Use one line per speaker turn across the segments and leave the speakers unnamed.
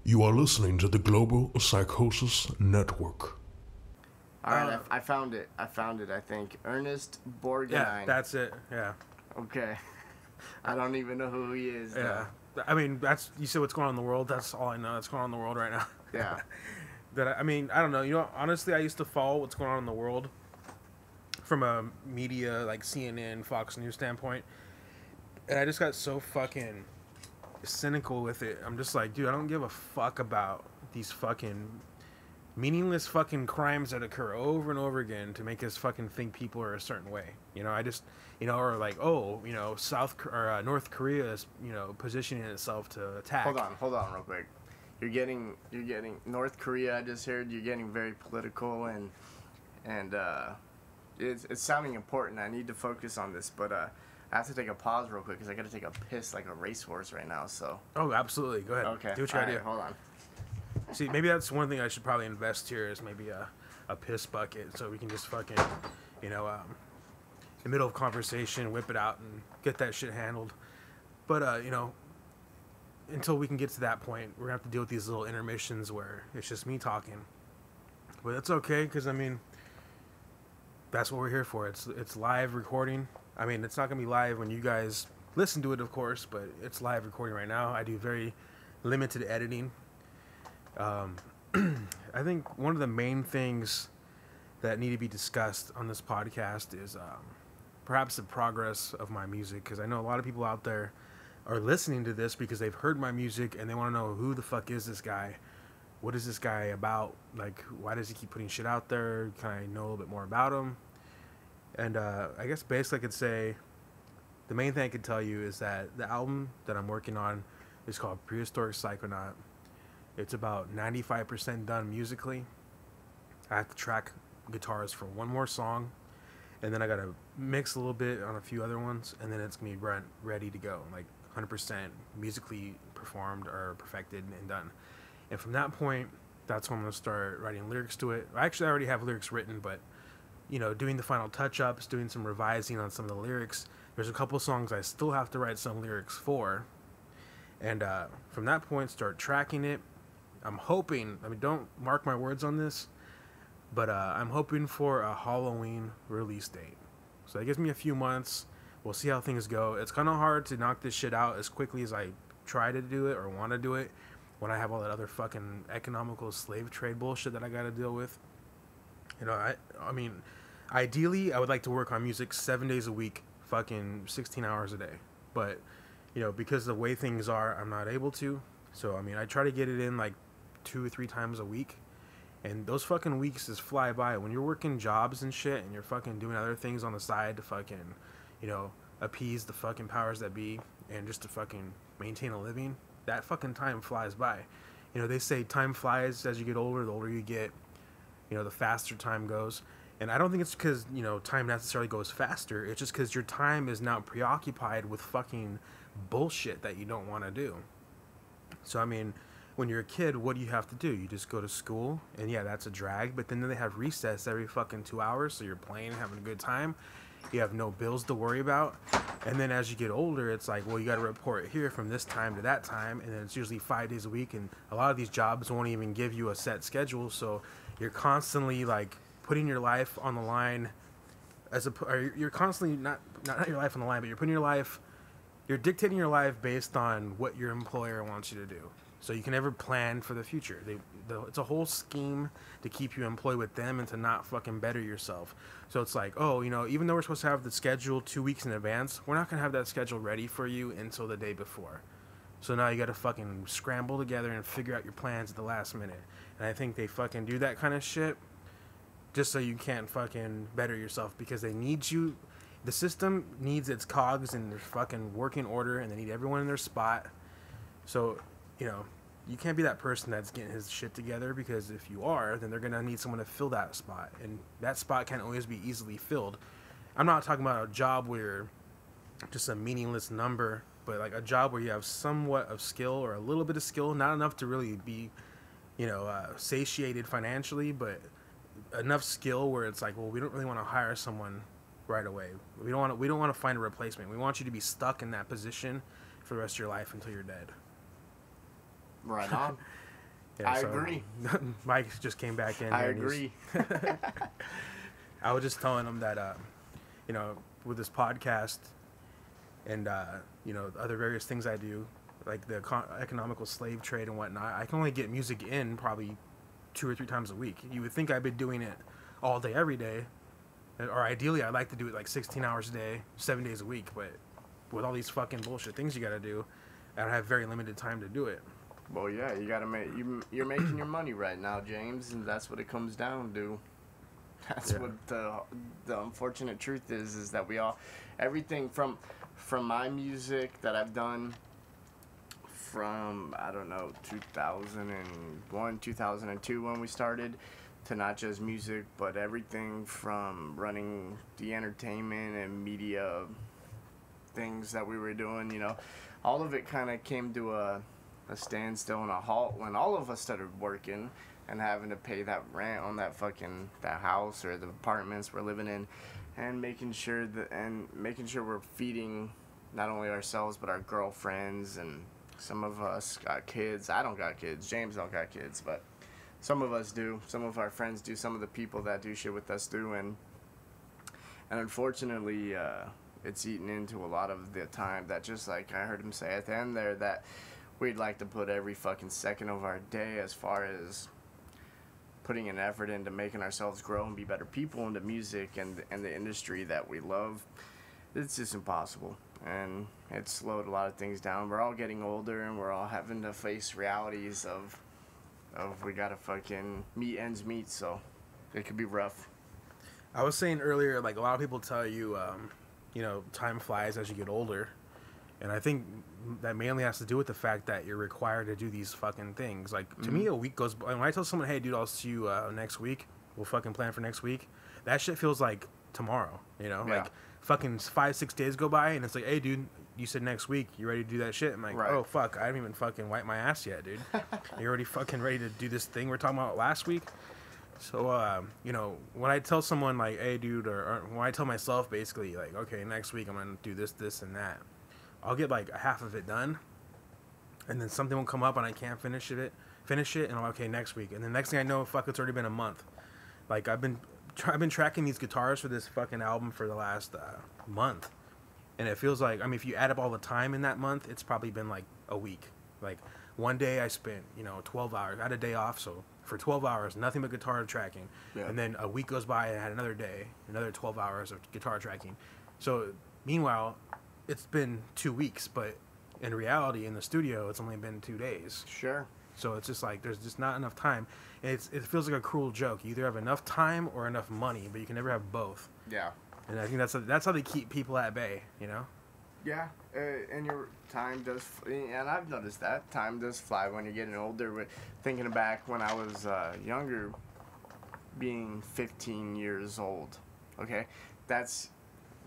You are listening to the Global Psychosis Network.
All right, I found it. I think Ernest Borgnine.
Yeah, that's it. Yeah.
Okay. I don't even know who he is.
Yeah. I mean, you see what's going on in the world. That's all I know. That's going on in the world right now.
Yeah.
I mean, I don't know. You know, honestly, I used to follow what's going on in the world from a media like CNN, Fox News standpoint, and I just got so fucking cynical with it. I'm just like, dude, I don't give a fuck about these fucking meaningless fucking crimes that occur over and over again to make us fucking think people are a certain way. You know, I just, you know, or like, oh, you know, North Korea is, you know, positioning itself to attack.
Hold on real quick. You're getting North Korea. I just heard you're getting very political and it's sounding important. I need to focus on this, but I have to take a pause real quick because I got to take a piss like a racehorse right now. So.
Oh, absolutely. Go ahead.
Okay.
Do what you gotta do.
Hold on.
See, maybe that's one thing I should probably invest here is maybe a piss bucket so we can just fucking, you know, in the middle of conversation, whip it out and get that shit handled. But, you know, until we can get to that point, we're going to have to deal with these little intermissions where it's just me talking. But that's okay because, I mean, that's what we're here for. It's live recording. I mean, it's not going to be live when you guys listen to it, of course, but it's live recording right now. I do very limited editing. I think one of the main things that need to be discussed on this podcast is perhaps the progress of my music, because I know a lot of people out there are listening to this because they've heard my music and they want to know who the fuck is this guy, what is this guy about, like why does he keep putting shit out there, can I know a little bit more about him? And I guess basically I could say the main thing I could tell you is that the album that I'm working on is called Prehistoric Psychonaut. It's about 95% done musically. I have to track guitars for one more song, and then I gotta mix a little bit on a few other ones, and then it's gonna be ready to go, like 100% musically performed or perfected and done. And from that point, that's when I'm gonna start writing lyrics to it. Actually, I already have lyrics written, but you know, doing the final touch-ups, doing some revising on some of the lyrics. There's a couple songs I still have to write some lyrics for, and from that point, start tracking it. I'm hoping, I mean, don't mark my words on this, but I'm hoping for a Halloween release date. So that gives me a few months. We'll see how things go. It's kind of hard to knock this shit out as quickly as I try to do it or want to do it when I have all that other fucking economical slave trade bullshit that I got to deal with. You know, I mean, ideally, I would like to work on music 7 days a week, fucking 16 hours a day. But, you know, because the way things are, I'm not able to. So, I mean, I try to get it in like 2 or 3 times a week, and those fucking weeks just fly by. When you're working jobs and shit and you're fucking doing other things on the side to fucking, you know, appease the fucking powers that be and just to fucking maintain a living, that fucking time flies by. You know, they say time flies as you get older. The older you get, you know, the faster time goes. And I don't think it's because, you know, time necessarily goes faster. It's just because your time is now preoccupied with fucking bullshit that you don't want to do. So, I mean, when you're a kid, what do you have to do? You just go to school, and yeah, that's a drag, but then they have recess every fucking 2 hours, so you're playing, having a good time. You have no bills to worry about. And then as you get older, it's like, well, you got to report here from this time to that time, and then it's usually 5 days a week, and a lot of these jobs won't even give you a set schedule, so you're constantly, like, putting your life on the line, or you're constantly, not your life on the line, but you're dictating your life based on what your employer wants you to do. So you can never plan for the future. It's a whole scheme to keep you employed with them and to not fucking better yourself. So it's like, oh, you know, even though we're supposed to have the schedule 2 weeks in advance, we're not going to have that schedule ready for you until the day before. So now you got to fucking scramble together and figure out your plans at the last minute. And I think they fucking do that kind of shit just so you can't fucking better yourself, because they need you. The system needs its cogs in their fucking working order, and they need everyone in their spot. So, you know, you can't be that person that's getting his shit together, because if you are, then they're going to need someone to fill that spot. And that spot can't always be easily filled. I'm not talking about a job where you're just a meaningless number, but like a job where you have somewhat of skill or a little bit of skill, not enough to really be, you know, satiated financially, but enough skill where it's like, well, we don't really want to hire someone right away. We don't want to find a replacement. We want you to be stuck in that position for the rest of your life until you're dead.
Right on.
Yeah,
I agree.
Mike just came back in.
I agree.
I was just telling him that, you know, with this podcast and, you know, other various things I do, like the economical slave trade and whatnot, I can only get music in probably 2 or 3 times a week. You would think I've been doing it all day, every day. Or ideally, I'd like to do it like 16 hours a day, 7 days a week. But with all these fucking bullshit things you got to do, I have very limited time to do it.
Well, yeah, you gotta make you're making your money right now, James, and that's what it comes down to. That's what the unfortunate truth is that we all, everything from my music that I've done from, I don't know, 2001, 2002 when we started, to not just music, but everything from running the entertainment and media things that we were doing, you know, all of it kind of came to a standstill and a halt when all of us started working and having to pay that rent on that house or the apartments we're living in, and making sure we're feeding not only ourselves but our girlfriends, and some of us got kids. I don't got kids. James don't got kids, but some of us do. Some of our friends do. Some of the people that do shit with us do, and unfortunately, it's eaten into a lot of the time that, just like I heard him say at the end there, that we'd like to put every fucking second of our day as far as putting an effort into making ourselves grow and be better people in the music and the industry that we love. It's just impossible, and it's slowed a lot of things down. We're all getting older, and we're all having to face realities of we gotta fucking meet ends meet, so it could be rough.
I was saying earlier, like, a lot of people tell you, you know, time flies as you get older. And I think that mainly has to do with the fact that you're required to do these fucking things. Like, to me, a week goes by. When I tell someone, hey, dude, I'll see you next week, we'll fucking plan for next week, that shit feels like tomorrow, you know?
Yeah.
Like, fucking 5-6 days go by, and it's like, hey, dude, you said next week, you ready to do that shit? I'm like, oh, fuck, I haven't even fucking wiped my ass yet, dude. You're already fucking ready to do this thing we're talking about last week? So, you know, when I tell someone, like, hey, dude, or when I tell myself, basically, like, okay, next week I'm going to do this, this, and that, I'll get, like, half of it done, and then something will come up and I can't finish it, and I'm like, okay, next week. And the next thing I know, fuck, it's already been a month. Like, I've been tracking these guitars for this fucking album for the last month. And it feels like, I mean, if you add up all the time in that month, it's probably been, like, a week. Like, one day I spent, you know, 12 hours. I had a day off, so for 12 hours, nothing but guitar tracking. Yeah. And then a week goes by and I had another day, another 12 hours of guitar tracking. So, meanwhile, it's been 2 weeks, but in reality, in the studio, it's only been 2 days.
Sure.
So it's just like, there's just not enough time. And it feels like a cruel joke. You either have enough time or enough money, but you can never have both.
Yeah.
And I think that's how they keep people at bay, you know?
Yeah, and your time does, and I've noticed that time does fly when you're getting older. But thinking back when I was younger, being 15 years old, okay, that's,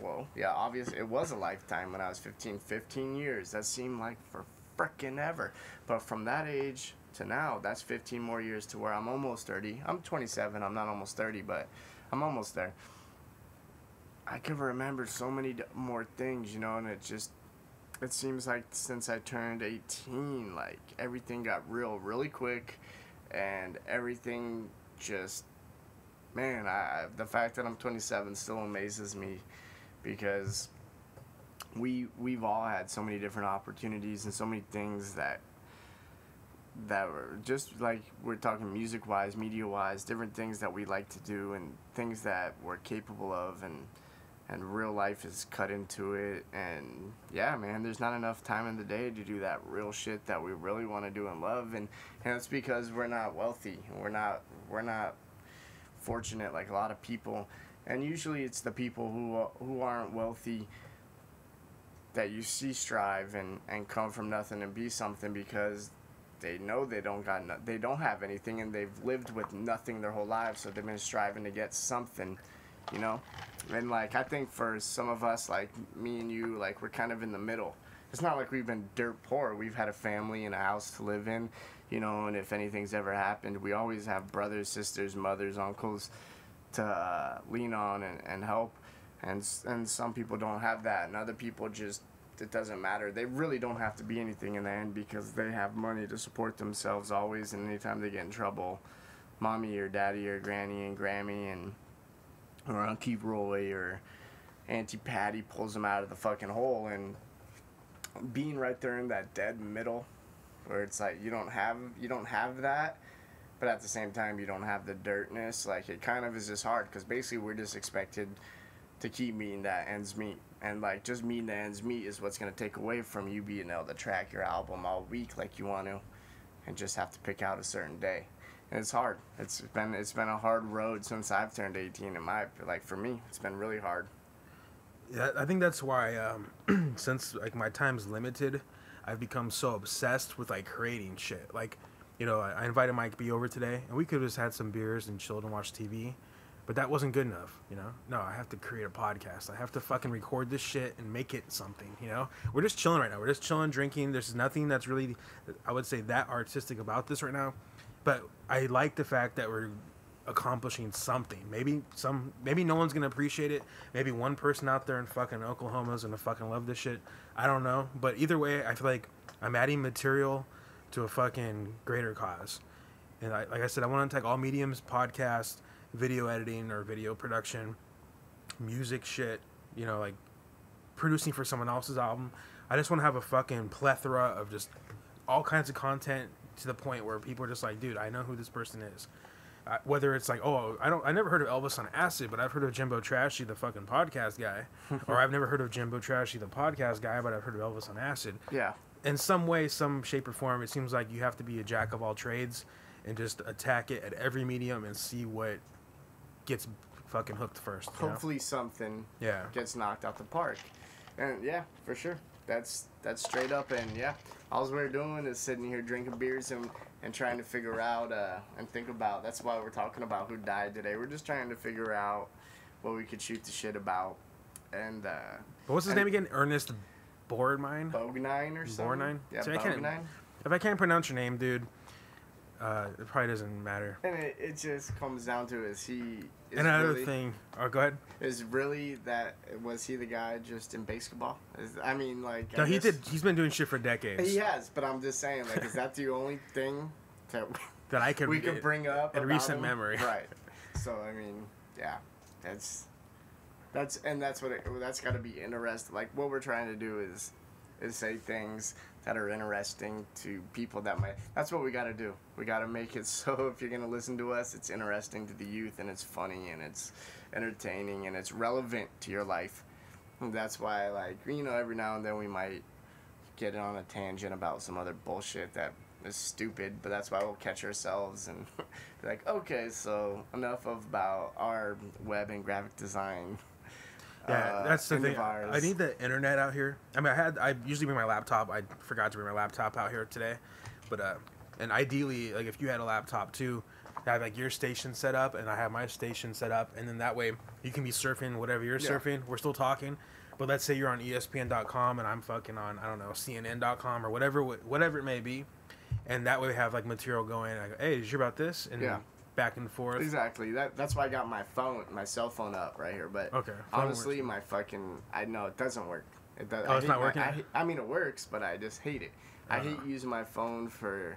well, yeah, obviously it was a lifetime when I was 15 years. That seemed like for frickin' ever. But from that age to now, that's 15 more years to where I'm almost 30. I'm 27. I'm not almost 30, but I'm almost there. I can remember so many more things, you know, and it seems like since I turned 18, like, everything got really quick, and everything just, man, the fact that I'm 27 still amazes me, because we've all had so many different opportunities and so many things that were just, like, we're talking music-wise, media-wise, different things that we like to do and things that we're capable of, and real life is cut into it. And yeah, man, there's not enough time in the day to do that real shit that we really want to do and love, and it's because we're not wealthy, we're not fortunate like a lot of people. And usually it's the people who aren't wealthy that you see strive and come from nothing and be something, because they know they don't have anything, and they've lived with nothing their whole lives, so they've been striving to get something, you know. And, like, I think for some of us, like me and you, like, we're kind of in the middle. It's not like we've been dirt poor. We've had a family and a house to live in, you know, and if anything's ever happened, we always have brothers, sisters, mothers, uncles to lean on and help. And some people don't have that, and other people just it doesn't matter. They really don't have to be anything in the end because they have money to support themselves always, and anytime they get in trouble, mommy or daddy or granny and Grammy or Auntie Roy or Auntie Patty pulls them out of the fucking hole. And being right there in that dead middle where it's like you don't have that, but at the same time you don't have the dirtness, like it kind of is just hard because basically we're just expected to keep meeting that ends meet, and like just meeting the ends meet is what's going to take away from you being able to track your album all week like you want to, and just have to pick out a certain day. And it's hard. It's been a hard road since I've turned 18. For me it's been really hard.
Yeah, I think that's why since like my time's limited, I've become so obsessed with like creating shit. Like, you know, I invited Mike B over today, and we could have just had some beers and chilled and watched TV, but that wasn't good enough, you know? No, I have to create a podcast. I have to fucking record this shit and make it something, you know? We're just chilling right now. We're just chilling, drinking. There's nothing that's really, I would say, that artistic about this right now, but I like the fact that we're accomplishing something. Maybe no one's gonna appreciate it. Maybe one person out there in fucking Oklahoma is gonna fucking love this shit. I don't know, but either way, I feel like I'm adding material to a fucking greater cause. And like I said, I want to take all mediums: podcast, video editing or video production, music shit. You know, like producing for someone else's album. I just want to have a fucking plethora of just all kinds of content to the point where people are just like, dude, I know who this person is. Whether it's like, oh, I never heard of Elvis on Acid, but I've heard of Jimbo Trashy, the fucking podcast guy. Or I've never heard of Jimbo Trashy, the podcast guy, but I've heard of Elvis on Acid.
Yeah.
In some way, some shape or form, it seems like you have to be a jack of all trades and just attack it at every medium and see what gets fucking hooked first.
Hopefully something gets knocked out the park. And yeah, for sure. That's straight up. And yeah, all we're doing is sitting here drinking beers and trying to figure out and think about. That's why we're talking about who died today. We're just trying to figure out what we could shoot the shit about. And
but what's his name again? Ernest Borgnine?
Borgnine or something?
Borgnine?
Yeah,
See,
Borgnine.
If I can't pronounce your name, dude, it probably doesn't matter.
And it just comes down to is he...
Another thing. Oh, go ahead.
Was he the guy just in basketball?
No, he did. He's been doing shit for decades.
He has, but I'm just saying, like, is that the only thing that we could bring up
in recent memory?
Right. So I mean, yeah, that's got to be interesting. Like what we're trying to do is say things that are interesting to people that's what we got to do. We got to make it so if you're going to listen to us, it's interesting to the youth and it's funny and it's entertaining and it's relevant to your life. And that's why, like, you know, every now and then we might get on a tangent about some other bullshit that is stupid, but that's why we'll catch ourselves and be like, okay, so enough about our web and graphic design.
Yeah, that's the thing. I need the internet out here. I mean, I usually bring my laptop. I forgot to bring my laptop out here today, but and ideally, like if you had a laptop too, have like your station set up, and I have my station set up, and then that way you can be surfing whatever you're surfing. We're still talking, but let's say you're on ESPN.com and I'm fucking on CNN.com or whatever it may be, and that way we have like material going. I go, hey, did you hear about this? And back and forth.
Exactly. That's why I got my cell phone up right here. But honestly, I know it doesn't work. It does.
Oh, it's not working?
I mean, it works, but I just hate it. I hate using my phone for...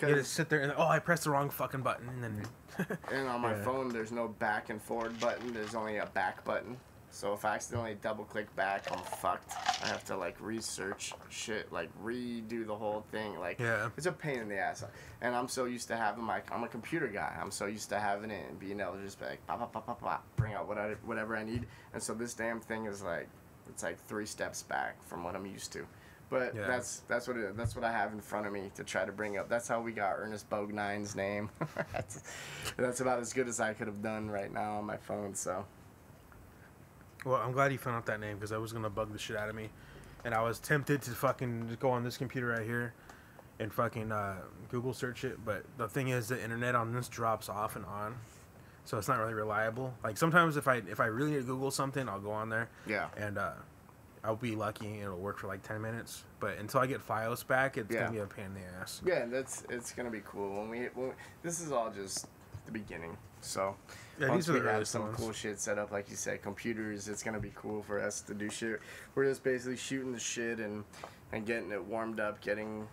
You just sit there and, I pressed the wrong fucking button. And then...
and on my phone, there's no back and forward button. There's only a back button. So if I accidentally double-click back, I'm fucked. I have to, like, research shit, like, redo the whole thing. Like, it's a pain in the ass. And I'm so used to having I'm a computer guy. I'm so used to having it and being able to just be like, pop, pop, pop, pop, pop, bring out whatever I need. And so this damn thing is, like, it's like 3 steps back from what I'm used to. But that's what I have in front of me to try to bring up. That's how we got Ernest Borgnine's name. That's about as good as I could have done right now on my phone, so...
Well, I'm glad you found out that name because I was going to bug the shit out of me. And I was tempted to fucking go on this computer right here and fucking Google search it. But the thing is, the internet on this drops off and on. So it's not really reliable. Like sometimes if I really need to Google something, I'll go on there. Yeah. And I'll be lucky and it'll work for like 10 minutes. But until I get files back, it's going to be a pain in the ass.
Yeah, it's going to be cool. This is all just the beginning. So
Yeah,
once
these are
we
the early
have some
ones.
cool shit set up, like you said, computers, it's gonna be cool for us to do shit. We're just basically shooting the shit and getting it warmed up, getting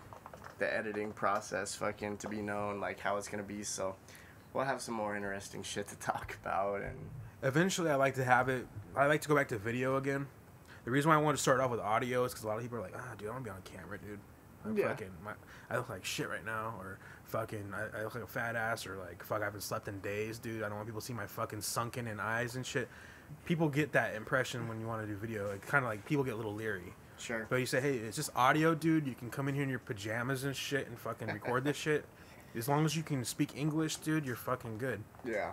the editing process fucking to be known, like how it's gonna be. So we'll have some more interesting shit to talk about. And
Eventually, I like to go back to video again. The reason why I want to start off with audio is because a lot of people are like, dude, I want to be on camera, dude. I look like shit right now, or fucking, I look like a fat ass, or like, fuck, I haven't slept in days, dude. I don't want people to see my fucking sunken in eyes and shit. People get that impression when you want to do video. Like, kind of like, people get a little leery.
Sure.
But you say, hey, it's just audio, dude. You can come in here in your pajamas and shit and fucking record this shit. As long as you can speak English, dude, you're fucking good.
Yeah.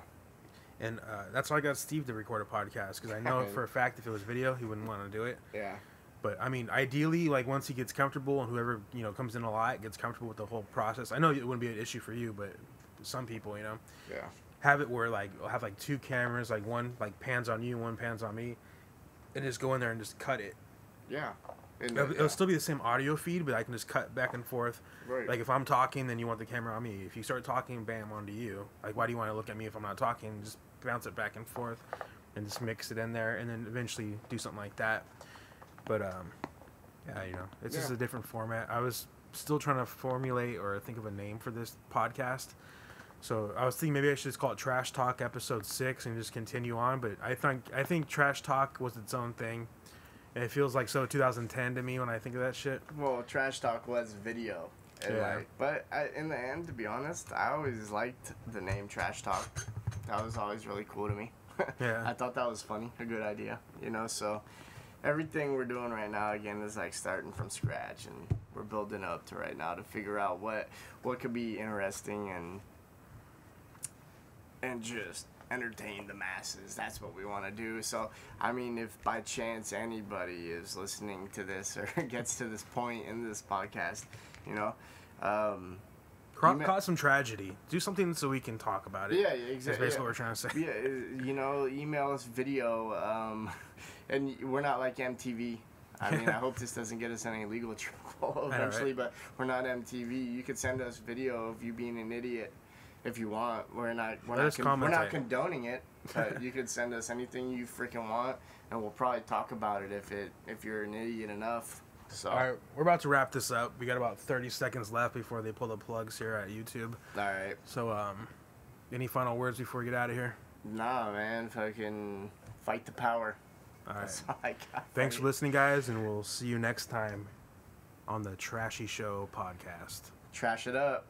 And that's why I got Steve to record a podcast, because I know for a fact if it was video, he wouldn't want to do it.
Yeah.
But, I mean, ideally, like, once he gets comfortable and whoever, you know, comes in a lot gets comfortable with the whole process. I know it wouldn't be an issue for you, but some people, you know.
Yeah.
Have it where, like, I'll have, like, two cameras, like, one, like, pans on you, one pans on me, and just go in there and just cut it.
Yeah.
It'll still be the same audio feed, but I can just cut back and forth.
Right.
Like, if I'm talking, then you want the camera on me. If you start talking, bam, onto you. Like, why do you want to look at me if I'm not talking? Just bounce it back and forth and just mix it in there, and then eventually do something like that. But, yeah, you know, it's just a different format. I was still trying to formulate or think of a name for this podcast. So I was thinking maybe I should just call it Trash Talk Episode 6 and just continue on. But I think Trash Talk was its own thing. And it feels like so 2010 to me when I think of that shit.
Well, Trash Talk was video. And but in the end, to be honest, I always liked the name Trash Talk. That was always really cool to me.
Yeah.
I thought that was funny, a good idea, you know, so everything we're doing right now, again, is like starting from scratch, and we're building up to right now to figure out what could be interesting and just entertain the masses. That's what we want to do. So, I mean, if by chance anybody is listening to this or gets to this point in this podcast, you know,
cause some tragedy. Do something so we can talk about it.
Yeah, exactly.
That's basically what we're trying to say.
Yeah, you know, email us video, and we're not like MTV. I mean, I hope this doesn't get us in any legal trouble eventually, but we're not MTV. You could send us video of you being an idiot if you want. We're not condoning it, but you could send us anything you freaking want, and we'll probably talk about it if you're an idiot enough. So.
All right, we're about to wrap this up. We got about 30 seconds left before they pull the plugs here at YouTube.
All right.
So, any final words before we get out of here?
Nah, man. Fucking fight the power.
All right.
That's all I got.
Thanks for listening, guys, and we'll see you next time on the Trashy Show podcast.
Trash it up.